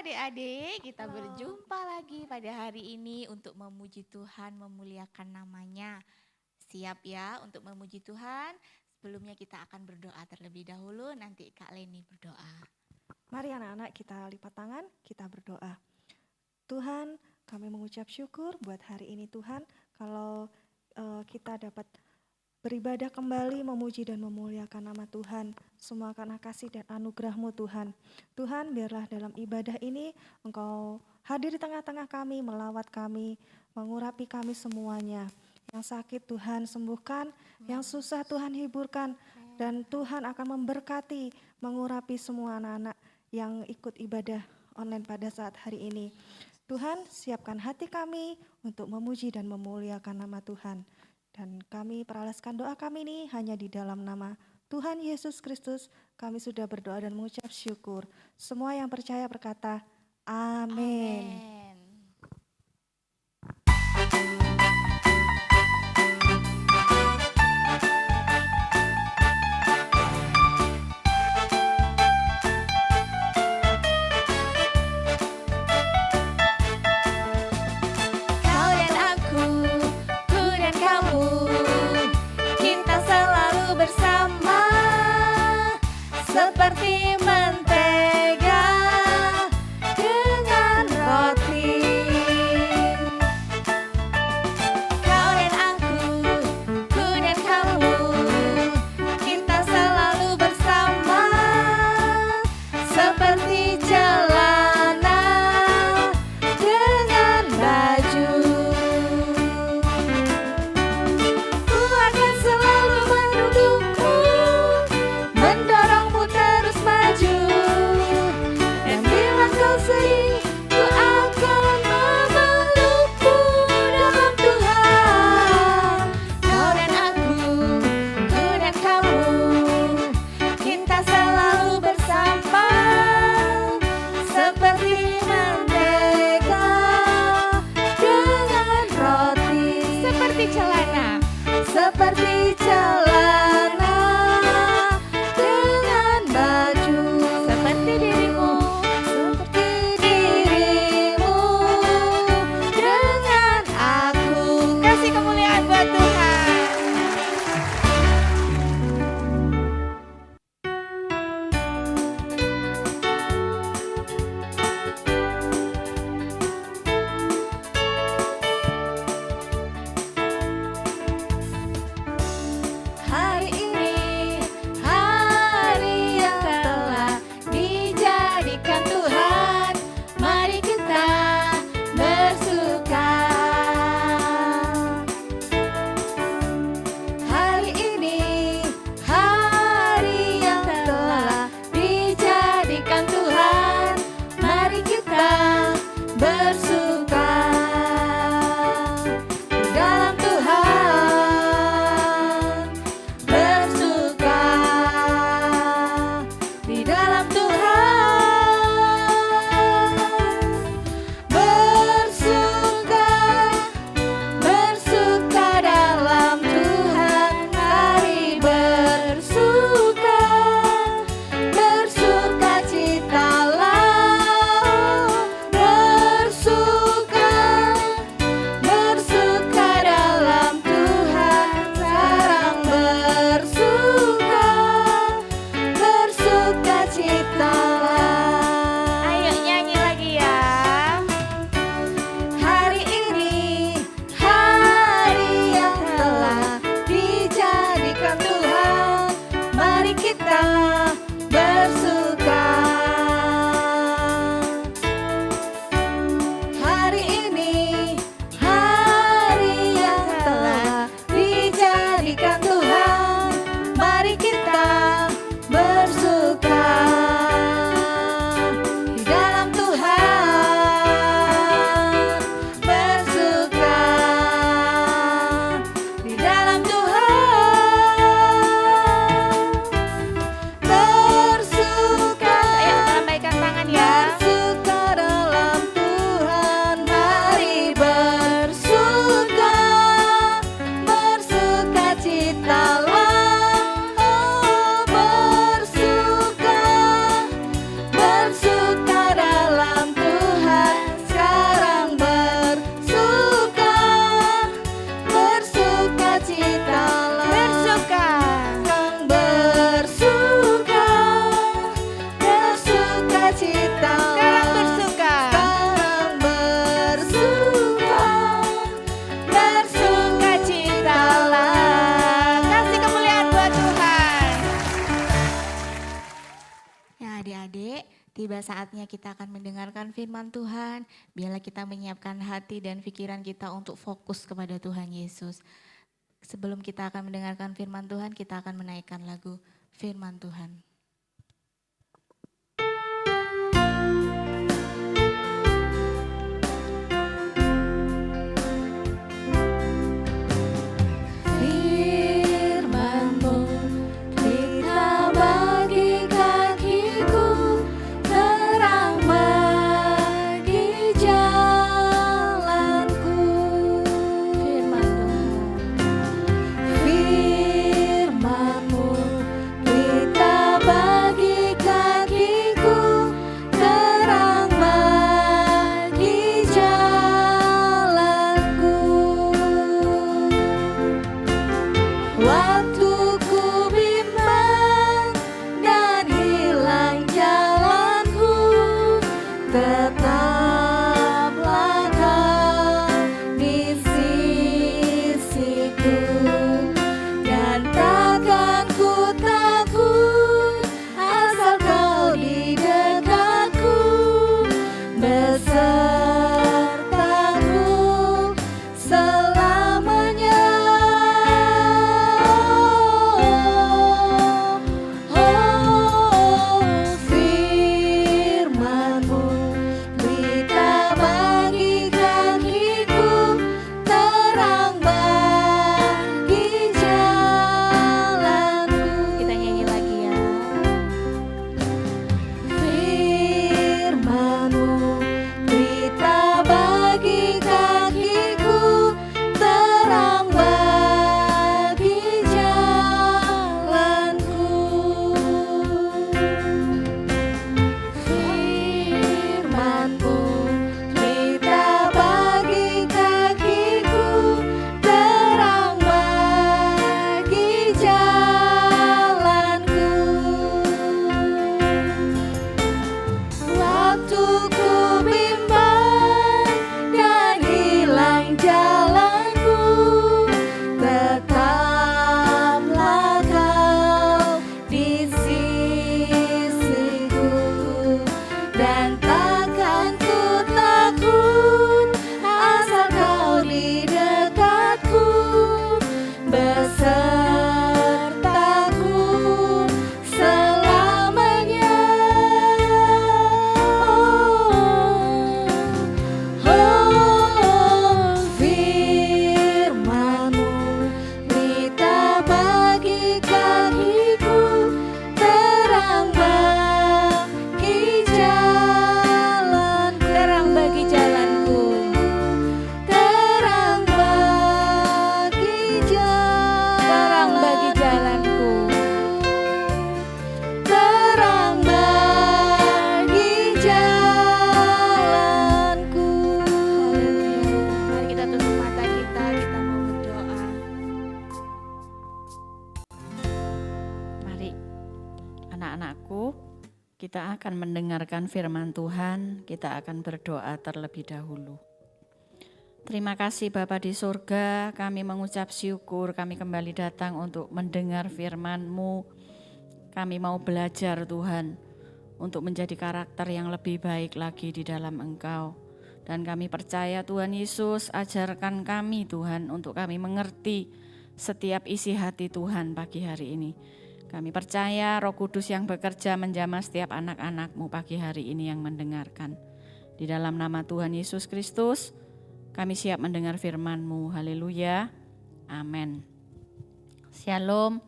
adik-adik, kita Halo. berjumpa lagi pada hari ini untuk memuji Tuhan, memuliakan namanya. Siap ya untuk memuji Tuhan? Sebelumnya kita akan berdoa terlebih dahulu, nanti Kak Leni berdoa. Mari anak-anak kita lipat tangan, kita berdoa. Tuhan, kami mengucap syukur buat hari ini Tuhan, kalau kita dapat beribadah kembali, memuji dan memuliakan nama Tuhan. Semua karena kasih dan anugerah-Mu Tuhan. Tuhan, biarlah dalam ibadah ini Engkau hadir di tengah-tengah kami, melawat kami, mengurapi kami semuanya. Yang sakit Tuhan sembuhkan, yang susah Tuhan hiburkan. Dan Tuhan akan memberkati, mengurapi semua anak-anak yang ikut ibadah online pada saat hari ini. Tuhan, siapkan hati kami untuk memuji dan memuliakan nama Tuhan. Dan kami peralaskan doa kami ini hanya di dalam nama Tuhan Yesus Kristus. Kami sudah berdoa dan mengucap syukur. Semua yang percaya berkata, amin. Kau dan aku, ku dan kamu, kita selalu bersama, seperti mentega dengan roti. Kau dan aku, ku dan kamu, kita selalu bersama, seperti celana dengan baju. Ku akan selalu mendukungmu, mendorongmu terus maju. Dan bila kau sedih, ku akan memelukmu dalam Tuhan. Kau dan aku, ku dan kamu, kita selalu bersama, seperti mentega dengan roti. Seperti celana dengan baju. Seperti dirimu, seperti tiba saatnya kita akan mendengarkan firman Tuhan. Biarlah kita menyiapkan hati dan pikiran kita untuk fokus kepada Tuhan Yesus. Sebelum kita akan mendengarkan firman Tuhan, kita akan menaikkan lagu firman Tuhan. Kita akan mendengarkan firman Tuhan, kita akan berdoa terlebih dahulu. Terima kasih Bapa di surga, kami mengucap syukur, kami kembali datang untuk mendengar firman-Mu. Kami mau belajar Tuhan, untuk menjadi karakter yang lebih baik lagi di dalam Engkau. Dan kami percaya Tuhan Yesus, ajarkan kami Tuhan, untuk kami mengerti setiap isi hati Tuhan pagi hari ini. Kami percaya Roh Kudus yang bekerja menjamah setiap anak-anak-Mu pagi hari ini yang mendengarkan. Di dalam nama Tuhan Yesus Kristus, kami siap mendengar firman-Mu. Haleluya. Amin. Shalom.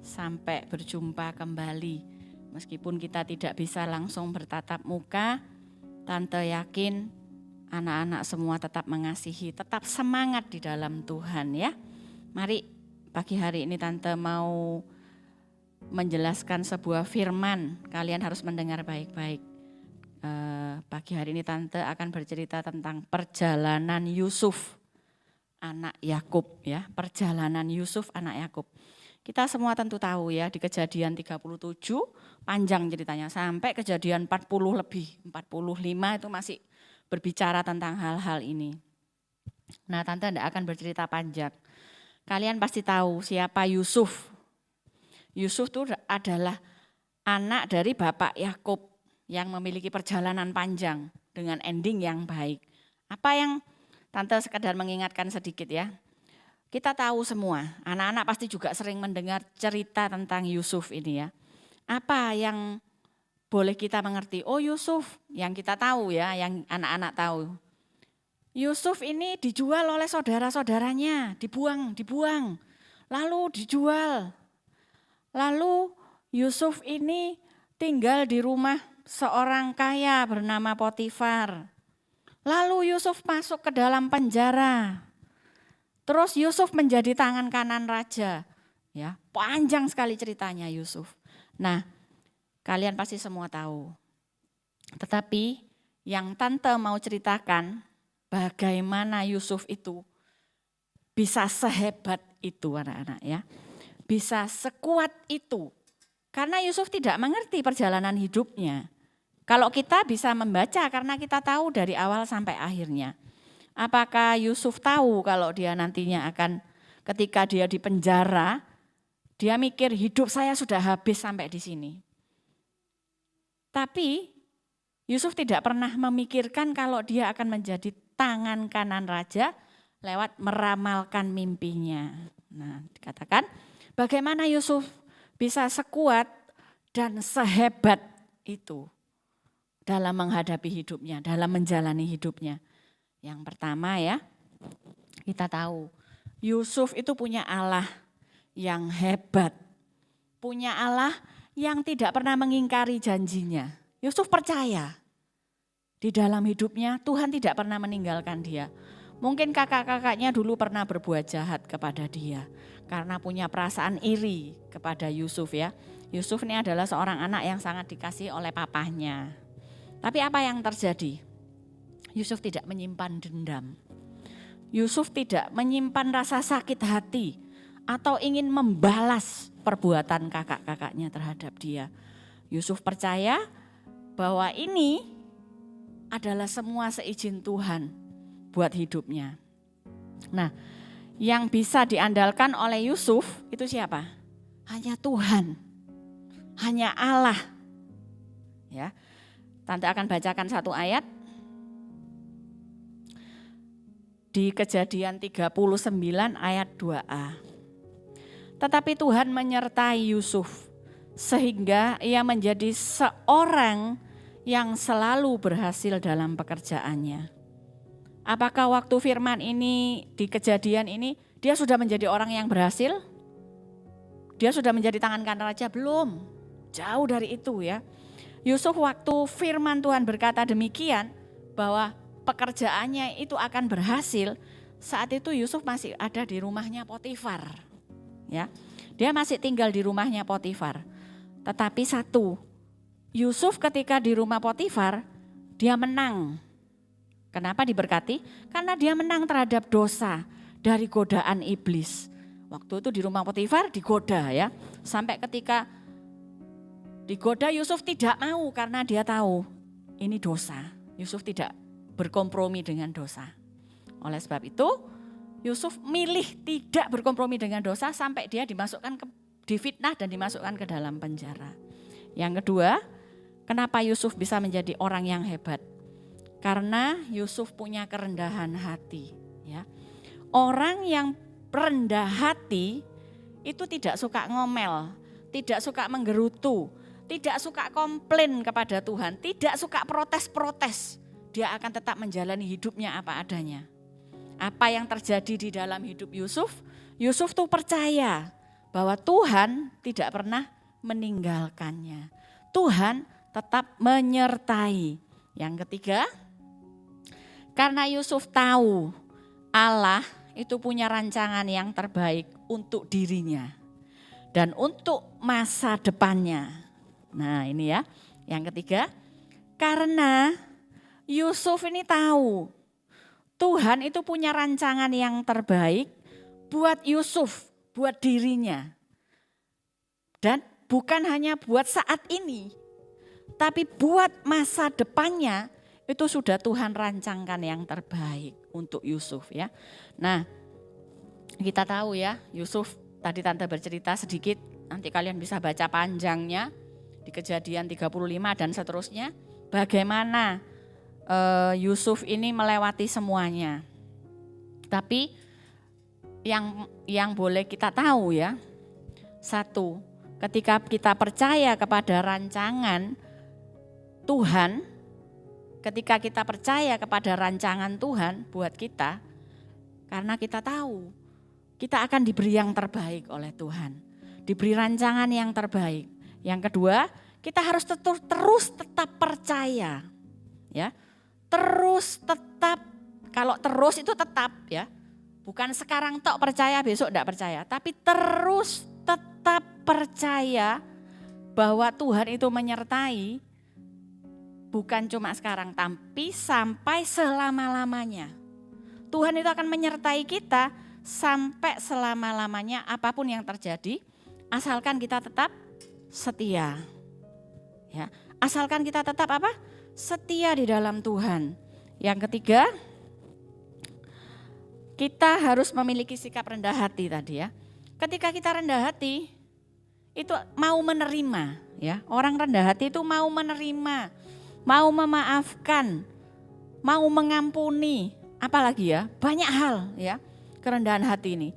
Sampai berjumpa kembali. Meskipun kita tidak bisa langsung bertatap muka, Tante yakin anak-anak semua tetap mengasihi, tetap semangat di dalam Tuhan ya. Mari pagi hari ini Tante mau menjelaskan sebuah firman, kalian harus mendengar baik-baik. Pagi hari ini Tante akan bercerita tentang perjalanan Yusuf anak Yakub ya, perjalanan Yusuf anak Yakub. Kita semua tentu tahu ya, di Kejadian 37 panjang ceritanya sampai Kejadian 40 lebih, 45 itu masih berbicara tentang hal-hal ini. Nah, Tante tidak akan bercerita panjang. Kalian pasti tahu siapa Yusuf. Yusuf itu adalah anak dari Bapak Yakub. yang memiliki perjalanan panjang dengan ending yang baik. Apa yang Tante sekedar mengingatkan sedikit ya. Kita tahu semua, anak-anak pasti juga sering mendengar cerita tentang Yusuf ini ya. Apa yang boleh kita mengerti? Oh Yusuf, yang kita tahu ya, yang anak-anak tahu. Yusuf ini dijual oleh saudara-saudaranya, dibuang, lalu dijual. Lalu Yusuf ini tinggal di rumah seorang kaya bernama Potifar. Lalu Yusuf masuk ke dalam penjara. Terus Yusuf menjadi tangan kanan raja. Ya, panjang sekali ceritanya Yusuf. Nah, kalian pasti semua tahu. Tetapi yang Tante mau ceritakan bagaimana Yusuf itu bisa sehebat itu anak-anak ya. Bisa sekuat itu. Karena Yusuf tidak mengerti perjalanan hidupnya. Kalau kita bisa membaca karena kita tahu dari awal sampai akhirnya. Apakah Yusuf tahu kalau dia nantinya akan ketika dia di penjara, dia mikir hidup saya sudah habis sampai di sini. Tapi Yusuf tidak pernah memikirkan kalau dia akan menjadi tangan kanan raja lewat meramalkan mimpinya. Nah, dikatakan bagaimana Yusuf bisa sekuat dan sehebat itu dalam menghadapi hidupnya, dalam menjalani hidupnya. Yang pertama ya, kita tahu Yusuf itu punya Allah yang hebat. Punya Allah yang tidak pernah mengingkari janjinya. Yusuf percaya di dalam hidupnya Tuhan tidak pernah meninggalkan dia. Mungkin kakak-kakaknya dulu pernah berbuat jahat kepada dia karena punya perasaan iri kepada Yusuf ya. Yusuf ini adalah seorang anak yang sangat dikasihi oleh papahnya. Tapi apa yang terjadi? Yusuf tidak menyimpan dendam. Yusuf tidak menyimpan rasa sakit hati atau ingin membalas perbuatan kakak-kakaknya terhadap dia. Yusuf percaya bahwa ini adalah semua seizin Tuhan buat hidupnya. Nah, yang bisa diandalkan oleh Yusuf itu siapa? Hanya Tuhan, hanya Allah. Ya, Tante akan bacakan satu ayat di Kejadian 39 ayat 2a. Tetapi Tuhan menyertai Yusuf sehingga ia menjadi seorang yang selalu berhasil dalam pekerjaannya. Apakah waktu firman ini di Kejadian ini dia sudah menjadi orang yang berhasil? Dia sudah menjadi tangan kanan raja? Belum, jauh dari itu ya. Yusuf waktu firman Tuhan berkata demikian bahwa pekerjaannya itu akan berhasil, saat itu Yusuf masih ada di rumahnya Potifar. Ya, dia masih tinggal di rumahnya Potifar. Tetapi satu, Yusuf ketika di rumah Potifar, dia menang. Kenapa diberkati? Karena dia menang terhadap dosa dari godaan iblis. Waktu itu di rumah Potifar digoda ya, sampai ketika digoda Yusuf tidak mau karena dia tahu ini dosa. Yusuf tidak berkompromi dengan dosa. Oleh sebab itu, Yusuf milih tidak berkompromi dengan dosa sampai dia difitnah dan dimasukkan ke dalam penjara. Yang kedua, kenapa Yusuf bisa menjadi orang yang hebat? Karena Yusuf punya kerendahan hati. Ya. Orang yang rendah hati itu tidak suka ngomel, tidak suka menggerutu, tidak suka komplain kepada Tuhan, tidak suka protes-protes. Dia akan tetap menjalani hidupnya apa adanya. Apa yang terjadi di dalam hidup Yusuf? Yusuf tuh percaya bahwa Tuhan tidak pernah meninggalkannya. Tuhan tetap menyertai. Yang ketiga, karena Yusuf tahu Allah itu punya rancangan yang terbaik untuk dirinya dan untuk masa depannya. Nah ini ya, yang ketiga, karena Yusuf ini tahu Tuhan itu punya rancangan yang terbaik buat Yusuf, buat dirinya. Dan bukan hanya buat saat ini, tapi buat masa depannya itu sudah Tuhan rancangkan yang terbaik untuk Yusuf ya. Nah, kita tahu ya, Yusuf tadi Tante bercerita sedikit, nanti kalian bisa baca panjangnya di Kejadian 35 dan seterusnya. bagaimana Yusuf ini melewati semuanya. Tapi yang boleh kita tahu ya, satu, ketika kita percaya kepada rancangan Tuhan, ketika kita percaya kepada rancangan Tuhan buat kita, karena kita tahu kita akan diberi yang terbaik oleh Tuhan, diberi rancangan yang terbaik. Yang kedua, kita harus terus tetap percaya, ya, terus tetap. Kalau terus itu tetap ya, bukan sekarang tok percaya besok enggak percaya, tapi terus tetap percaya bahwa Tuhan itu menyertai, bukan cuma sekarang tapi sampai selama-lamanya. Tuhan itu akan menyertai kita sampai selama-lamanya apapun yang terjadi, asalkan kita tetap setia. Ya, asalkan kita tetap apa? Setia di dalam Tuhan. Yang ketiga, kita harus memiliki sikap rendah hati tadi ya. Ketika kita rendah hati, itu mau menerima ya. Orang rendah hati itu mau menerima, mau memaafkan, mau mengampuni, apalagi ya, banyak hal ya. Kerendahan hati ini.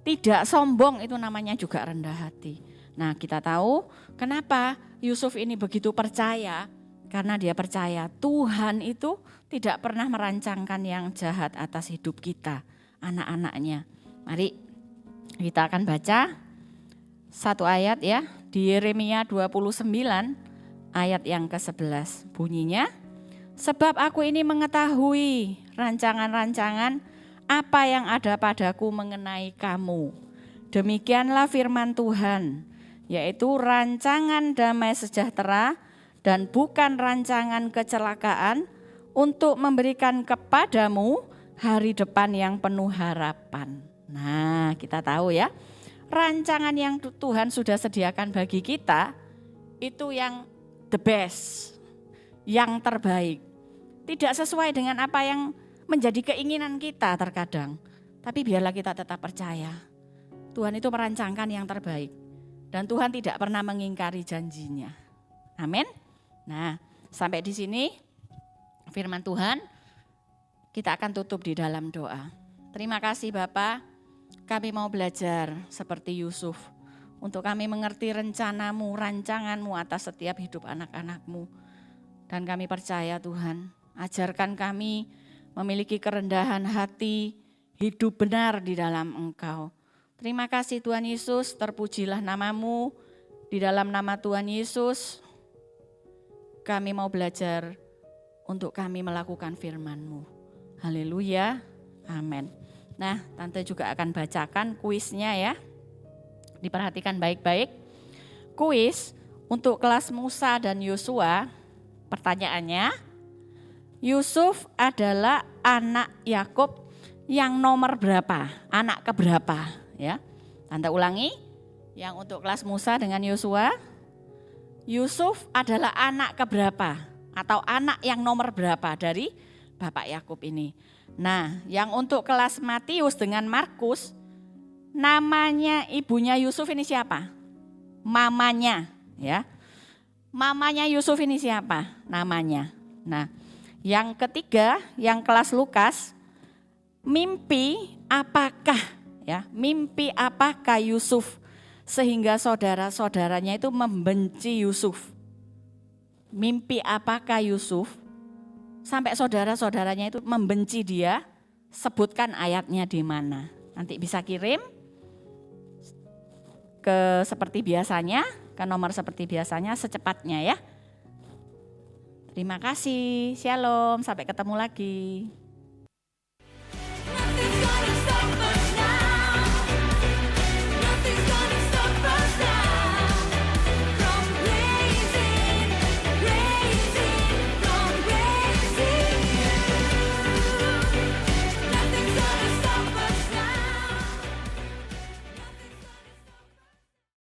Tidak sombong itu namanya juga rendah hati. Nah, kita tahu kenapa Yusuf ini begitu percaya, karena dia percaya Tuhan itu tidak pernah merancangkan yang jahat atas hidup kita, anak-anaknya. Mari kita akan baca satu ayat ya, di Yeremia 29 ayat yang ke-11. Bunyinya, sebab aku ini mengetahui rancangan-rancangan apa yang ada padaku mengenai kamu. Demikianlah firman Tuhan, yaitu rancangan damai sejahtera dan bukan rancangan kecelakaan, untuk memberikan kepadamu hari depan yang penuh harapan. Nah, kita tahu ya, rancangan yang Tuhan sudah sediakan bagi kita itu yang the best, yang terbaik. Tidak sesuai dengan apa yang menjadi keinginan kita terkadang, tapi biarlah kita tetap percaya. Tuhan itu merancangkan yang terbaik dan Tuhan tidak pernah mengingkari janjinya. Amin. Nah, sampai di sini firman Tuhan, kita akan tutup di dalam doa. Terima kasih Bapa, kami mau belajar seperti Yusuf, untuk kami mengerti rencanamu, rancanganmu atas setiap hidup anak-anakmu. Dan kami percaya Tuhan, ajarkan kami memiliki kerendahan hati, hidup benar di dalam Engkau. Terima kasih Tuhan Yesus, terpujilah namamu. Di dalam nama Tuhan Yesus, kami mau belajar untuk kami melakukan firman-Mu. Haleluya, amin. Nah, Tante juga akan bacakan kuisnya ya. Diperhatikan baik-baik. Kuis untuk kelas Musa dan Yosua, pertanyaannya, Yusuf adalah anak Yakub yang nomor berapa? Anak keberapa? Ya, Tante ulangi. Yang untuk kelas Musa dengan Yosua, Yusuf adalah anak keberapa? Atau anak yang nomor berapa dari Bapak Yakub ini? Nah, yang untuk kelas Matius dengan Markus, namanya ibunya Yusuf ini siapa? Mamanya, ya. Mamanya Yusuf ini siapa? Namanya. Nah, yang ketiga, yang kelas Lukas, mimpi apakah, ya? Mimpi apakah Yusuf sehingga saudara-saudaranya itu membenci Yusuf? Mimpi apakah Yusuf sampai saudara-saudaranya itu membenci dia? Sebutkan ayatnya di mana. Nanti bisa kirim ke seperti biasanya, ke nomor seperti biasanya secepatnya ya. Terima kasih, shalom, sampai ketemu lagi.